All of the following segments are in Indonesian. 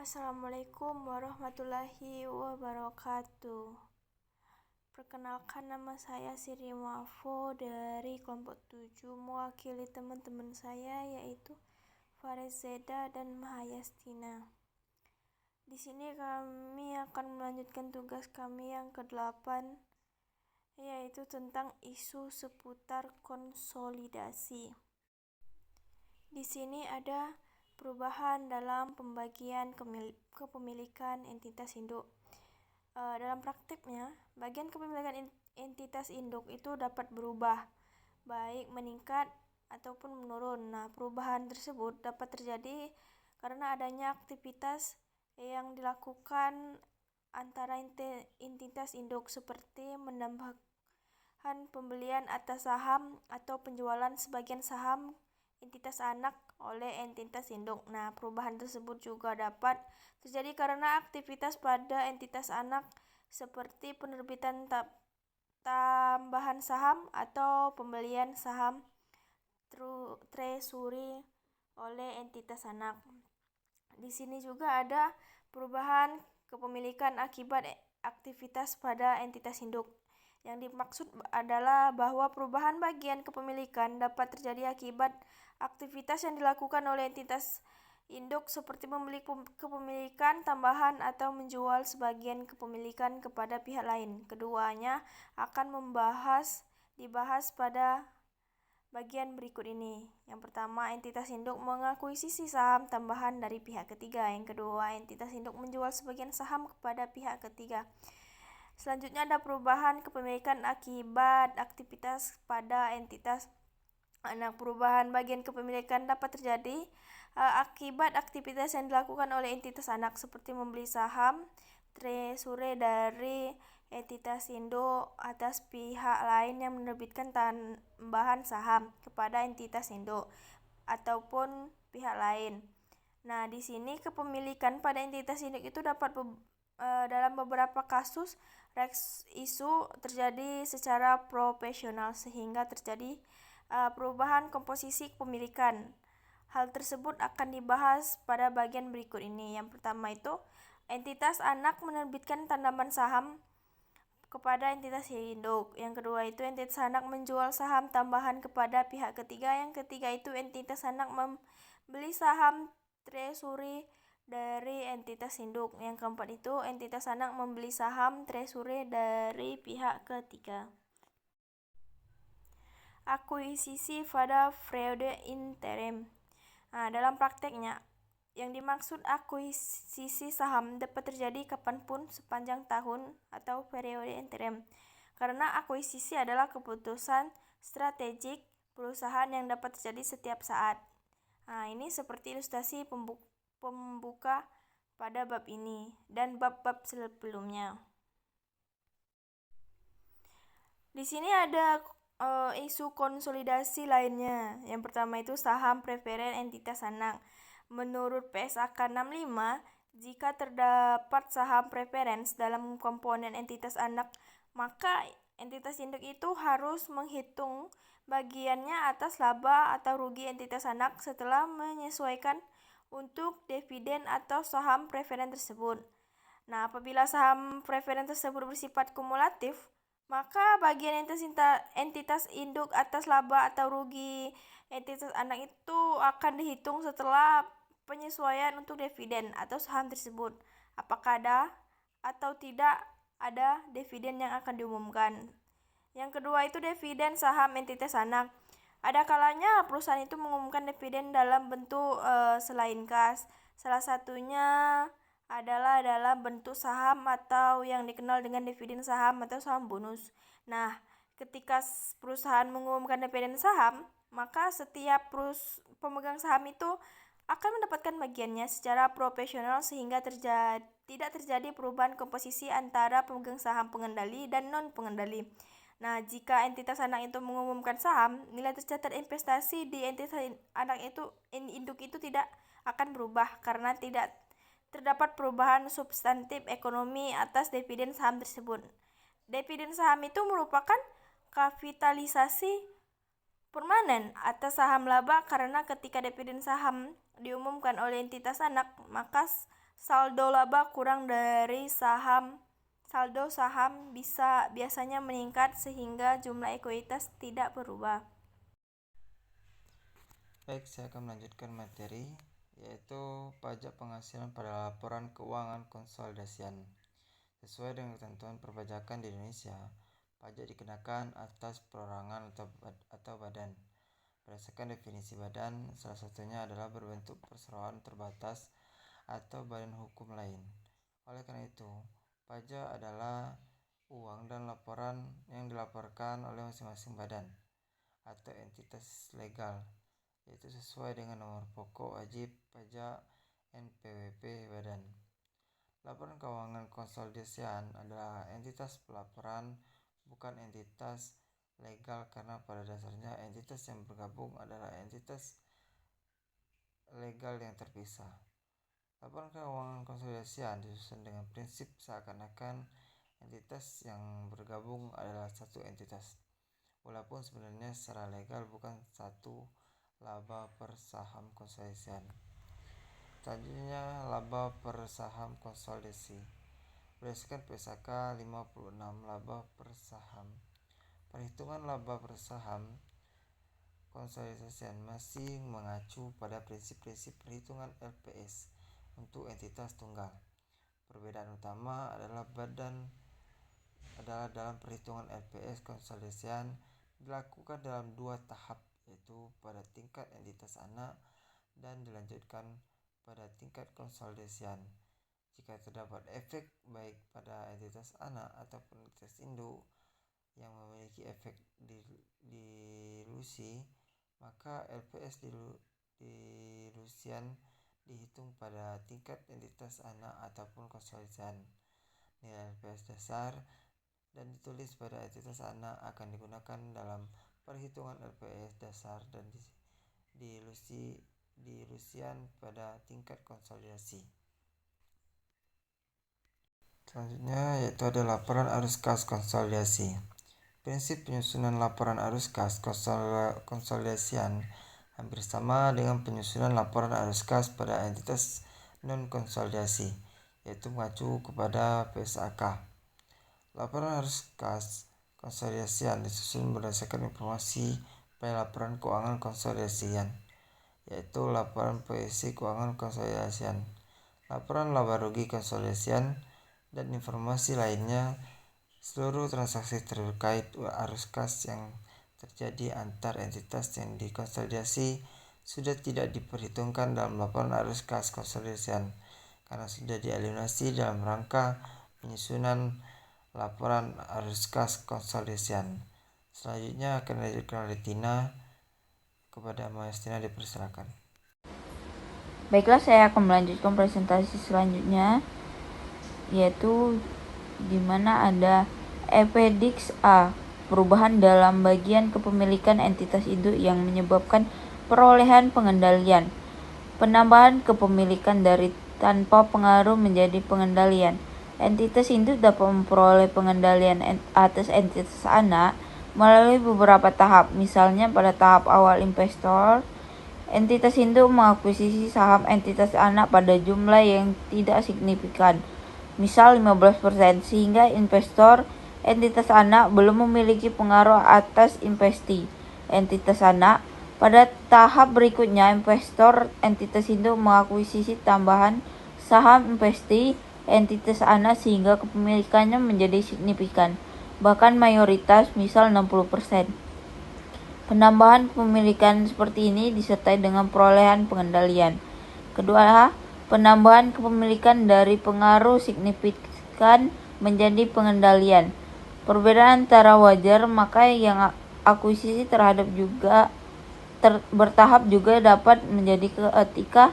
Assalamualaikum warahmatullahi wabarakatuh. Perkenalkan, nama saya Siri Muafo dari kelompok 7, mewakili teman-teman saya yaitu Farezeda dan Mahayastina. Di sini kami akan melanjutkan tugas kami yang ke-8, yaitu tentang isu seputar konsolidasi. Di sini ada perubahan dalam pembagian kepemilikan entitas induk. Dalam praktiknya, bagian kepemilikan entitas induk itu dapat berubah, baik meningkat ataupun menurun. Nah, perubahan tersebut dapat terjadi karena adanya aktivitas yang dilakukan antara entitas induk seperti menambahkan pembelian atas saham atau penjualan sebagian saham entitas anak oleh entitas induk. Nah, perubahan tersebut juga dapat terjadi karena aktivitas pada entitas anak seperti penerbitan tambahan saham atau pembelian saham treasury oleh entitas anak. Di sini juga ada perubahan kepemilikan akibat aktivitas pada entitas induk. Yang dimaksud adalah bahwa perubahan bagian kepemilikan dapat terjadi akibat aktivitas yang dilakukan oleh entitas induk seperti membeli kepemilikan tambahan atau menjual sebagian kepemilikan kepada pihak lain. Keduanya akan dibahas pada bagian berikut ini. Yang pertama, entitas induk mengakuisisi saham tambahan dari pihak ketiga. Yang kedua, entitas induk menjual sebagian saham kepada pihak ketiga. Selanjutnya ada perubahan kepemilikan akibat aktivitas pada entitas anak. Perubahan bagian kepemilikan dapat terjadi akibat aktivitas yang dilakukan oleh entitas anak seperti membeli saham treasury dari entitas induk atas pihak lain yang menerbitkan tambahan saham kepada entitas induk ataupun pihak lain. Nah, di sini kepemilikan pada entitas induk itu dapat dalam beberapa kasus isu terjadi secara proporsional sehingga terjadi perubahan komposisi kepemilikan. Hal tersebut akan dibahas pada bagian berikut ini. Yang pertama itu, entitas anak menerbitkan tambahan saham kepada entitas induk. Yang kedua itu, entitas anak menjual saham tambahan kepada pihak ketiga. Yang ketiga itu, entitas anak membeli saham treasury dari entitas induk. Yang keempat itu, entitas anak membeli saham treasury dari pihak ketiga. Akuisisi pada periode interim. Nah, dalam prakteknya, yang dimaksud akuisisi saham dapat terjadi kapanpun sepanjang tahun atau periode interim. Karena akuisisi adalah keputusan strategik perusahaan yang dapat terjadi setiap saat. Nah, ini seperti ilustrasi pembuka pada bab ini dan bab-bab sebelumnya. Di sini ada isu konsolidasi lainnya. Yang pertama itu saham preferen entitas anak. Menurut PSAK 65, jika terdapat saham preference dalam komponen entitas anak, maka entitas induk itu harus menghitung bagiannya atas laba atau rugi entitas anak setelah menyesuaikan untuk dividen atau saham preferen tersebut. Nah, apabila saham preferen tersebut bersifat kumulatif, maka bagian entitas induk atas laba atau rugi entitas anak itu akan dihitung setelah penyesuaian untuk dividen atau saham tersebut. Apakah ada atau tidak ada dividen yang akan diumumkan. Yang kedua itu dividen saham entitas anak. Ada kalanya perusahaan itu mengumumkan dividen dalam bentuk selain kas. Salah satunya adalah dalam bentuk saham atau yang dikenal dengan dividen saham atau saham bonus. Nah, ketika perusahaan mengumumkan dividen saham, maka setiap pemegang saham itu akan mendapatkan bagiannya secara proporsional sehingga tidak terjadi perubahan komposisi antara pemegang saham pengendali dan non-pengendali. Nah, jika entitas anak itu mengumumkan saham, nilai tercatat investasi di entitas anak itu induk itu tidak akan berubah karena tidak terdapat perubahan substantif ekonomi atas dividen saham tersebut. Dividen saham itu merupakan kapitalisasi permanen atas saham laba karena ketika dividen saham diumumkan oleh entitas anak, maka saldo laba kurang dari saldo saham biasanya meningkat sehingga jumlah ekuitas tidak berubah. Baik, saya akan melanjutkan materi, yaitu pajak penghasilan pada laporan keuangan konsolidasian. Sesuai dengan ketentuan perpajakan di Indonesia, pajak dikenakan atas perorangan atau badan. Berdasarkan definisi badan, salah satunya adalah berbentuk perseroan terbatas atau badan hukum lain. Oleh karena itu, pajak adalah uang dan laporan yang dilaporkan oleh masing-masing badan atau entitas legal, yaitu sesuai dengan nomor pokok wajib pajak NPWP badan. Laporan keuangan konsolidasian adalah entitas pelaporan, bukan entitas legal, karena pada dasarnya entitas yang bergabung adalah entitas legal yang terpisah. Laporan keuangan konsolidasian disusun dengan prinsip seakan-akan entitas yang bergabung adalah satu entitas, walaupun sebenarnya secara legal bukan satu laba per saham konsolidasian. Selanjutnya, laba per saham konsolidasi. Berdasarkan PSAK 56 laba per saham. Perhitungan laba per saham konsolidasian masih mengacu pada prinsip-prinsip perhitungan LPS untuk entitas tunggal. Perbedaan utama adalah dalam perhitungan LPS konsolidasian dilakukan dalam dua tahap, yaitu pada tingkat entitas anak dan dilanjutkan pada tingkat konsolidasian. Jika terdapat efek baik pada entitas anak ataupun entitas induk yang memiliki efek dilusi, maka LPS dilusian dihitung pada tingkat entitas anak ataupun konsolidasian. Nilai LPS dasar dan ditulis pada entitas anak akan digunakan dalam perhitungan LPS dasar dan dilusian pada tingkat konsolidasi. Selanjutnya yaitu ada laporan arus kas konsolidasi. Prinsip penyusunan laporan arus kas konsolidasian hampir sama dengan penyusunan laporan arus kas pada entitas non-konsolidasi, yaitu mengacu kepada PSAK. Laporan arus kas konsolidasian disusun berdasarkan informasi pada laporan keuangan konsolidasian, yaitu laporan PSI keuangan konsolidasian, laporan laba rugi konsolidasian, dan informasi lainnya. Seluruh transaksi terkait arus kas yang terjadi antar entitas yang dikonsolidasi sudah tidak diperhitungkan dalam laporan arus kas konsolidasian karena sudah dieliminasi dalam rangka penyusunan laporan arus kas konsolidasian. Selanjutnya akan dilanjutkan oleh Tina. Kepada Mas Tina dipersilakan. Baiklah, saya akan melanjutkan presentasi selanjutnya, yaitu di mana ada Appendix A, perubahan dalam bagian kepemilikan entitas induk yang menyebabkan perolehan pengendalian. Penambahan kepemilikan dari tanpa pengaruh menjadi pengendalian. Entitas induk dapat memperoleh pengendalian atas entitas anak melalui beberapa tahap. Misalnya pada tahap awal investor, entitas induk mengakuisisi saham entitas anak pada jumlah yang tidak signifikan, misal 15%, sehingga investor entitas anak belum memiliki pengaruh atas investi entitas anak. Pada tahap berikutnya, investor entitas induk mengakuisisi tambahan saham investi entitas anak sehingga kepemilikannya menjadi signifikan, bahkan mayoritas, misal 60%. Penambahan kepemilikan seperti ini disertai dengan perolehan pengendalian. Kedua, penambahan kepemilikan dari pengaruh signifikan menjadi pengendalian. Perbedaan antara wajar, maka yang akuisisi terhadap juga bertahap juga dapat menjadi ketika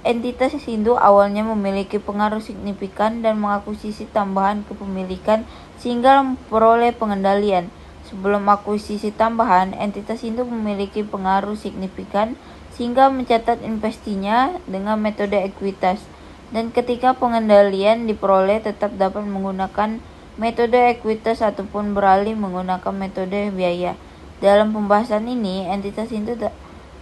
entitas induk awalnya memiliki pengaruh signifikan dan mengakuisisi tambahan kepemilikan sehingga memperoleh pengendalian. Sebelum akuisisi tambahan, entitas induk memiliki pengaruh signifikan sehingga mencatat investinya dengan metode ekuitas, dan ketika pengendalian diperoleh tetap dapat menggunakan metode ekuitas ataupun beralih menggunakan metode biaya. Dalam pembahasan ini, entitas induk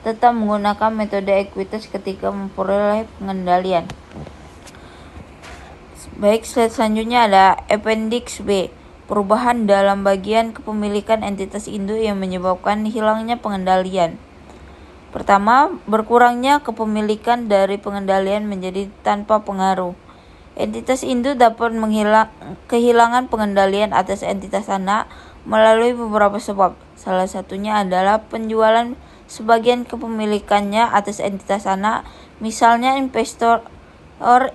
tetap menggunakan metode ekuitas ketika memperoleh pengendalian. Baik, slide selanjutnya ada Appendix B, perubahan dalam bagian kepemilikan entitas induk yang menyebabkan hilangnya pengendalian. Pertama, berkurangnya kepemilikan dari pengendalian menjadi tanpa pengaruh. Entitas induk dapat kehilangan pengendalian atas entitas anak melalui beberapa sebab. Salah satunya adalah penjualan sebagian kepemilikannya atas entitas anak. Misalnya, investor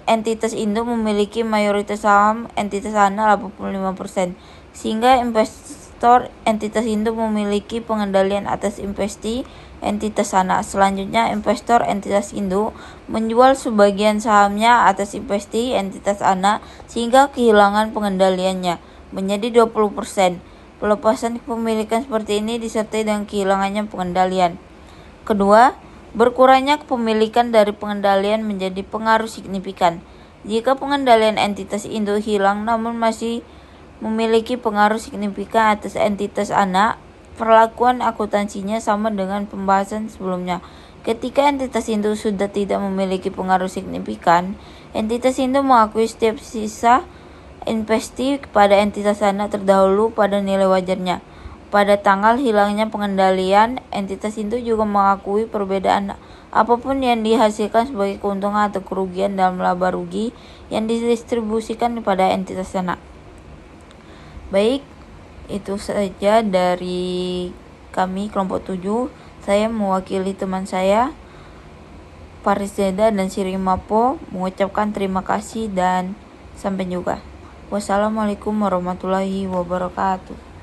entitas induk memiliki mayoritas saham entitas anak 85%, sehingga investor entitas induk memiliki pengendalian atas investasi entitas anak. Selanjutnya, investor entitas induk menjual sebagian sahamnya atas investasi entitas anak sehingga kehilangan pengendaliannya menjadi 20%. Pelepasan kepemilikan seperti ini disertai dengan kehilangannya pengendalian. Kedua, berkurangnya kepemilikan dari pengendalian menjadi pengaruh signifikan. Jika pengendalian entitas induk hilang namun masih memiliki pengaruh signifikan atas entitas anak, perlakuan akuntansinya sama dengan pembahasan sebelumnya. Ketika entitas induk sudah tidak memiliki pengaruh signifikan, entitas induk mengakui setiap sisa investasi kepada entitas anak terdahulu pada nilai wajarnya. Pada tanggal hilangnya pengendalian, entitas induk juga mengakui perbedaan apapun yang dihasilkan sebagai keuntungan atau kerugian dalam laba rugi yang didistribusikan kepada entitas anak. Baik, itu saja dari kami kelompok 7. Saya mewakili teman saya, Paris Zeda dan Siri Mapo, mengucapkan terima kasih dan sampai jumpa. Wassalamualaikum warahmatullahi wabarakatuh.